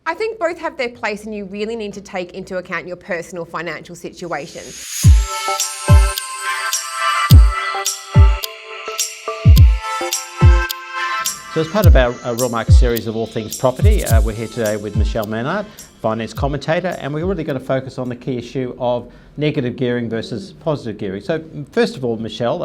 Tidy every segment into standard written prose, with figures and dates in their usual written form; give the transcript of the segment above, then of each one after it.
I think both have their place, and you really need to take into account your personal financial situation. So as part of our Real Market series of all things property, we're here today with Michelle Maynard, finance commentator, and we're really going to focus on the key issue of negative gearing versus positive gearing. So first of all, Michelle,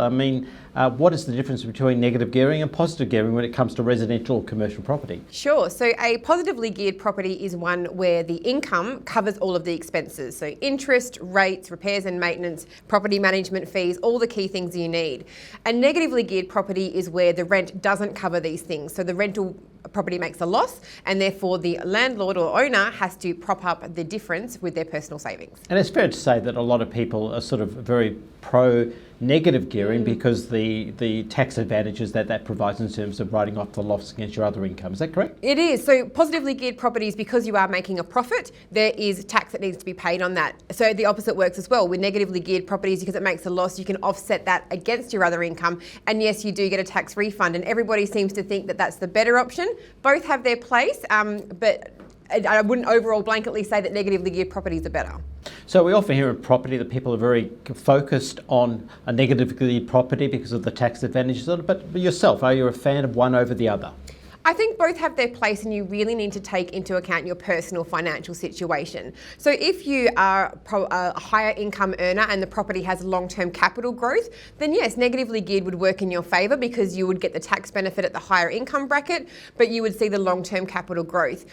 what is the difference between negative gearing and positive gearing when it comes to residential or commercial property? Sure. So a positively geared property is one where the income covers all of the expenses. So interest, rates, repairs and maintenance, property management fees, all the key things you need. A negatively geared property is where the rent doesn't cover these things. So the rental property makes a loss, and therefore the landlord or owner has to prop up the difference with their personal savings. And it's fair to say that a lot of people are sort of very pro negative gearing because the tax advantages that provides in terms of writing off the loss against your other income. Is that correct? It is. So positively geared properties, because you are making a profit, there is tax that needs to be paid on that. So the opposite works as well. With negatively geared properties, because it makes a loss, you can offset that against your other income. And yes, you do get a tax refund. And everybody seems to think that that's the better option. Both have their place, but I wouldn't overall blanketly say that negatively geared properties are better. So we often hear in property that people are very focused on a negatively geared property because of the tax advantages of it, but yourself, are you a fan of one over the other? I think both have their place, and you really need to take into account your personal financial situation. So if you are a higher income earner and the property has long-term capital growth, then yes, negatively geared would work in your favour because you would get the tax benefit at the higher income bracket, but you would see the long-term capital growth.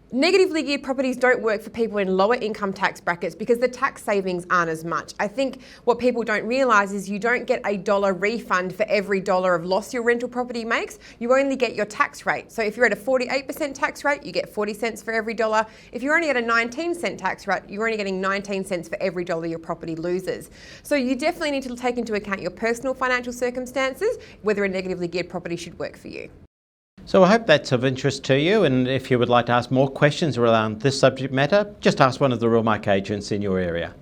Negatively geared properties don't work for people in lower income tax brackets because the tax savings aren't as much. I think what people don't realise is you don't get a dollar refund for every dollar of loss your rental property makes. You only get your tax rate. So if you're at a 48% tax rate, you get 40 cents for every dollar. If you're only at a 19-cent tax rate, you're only getting 19 cents for every dollar your property loses. So you definitely need to take into account your personal financial circumstances, whether a negatively geared property should work for you. So I hope that's of interest to you, and if you would like to ask more questions around this subject matter, just ask one of the Real Market agents in your area.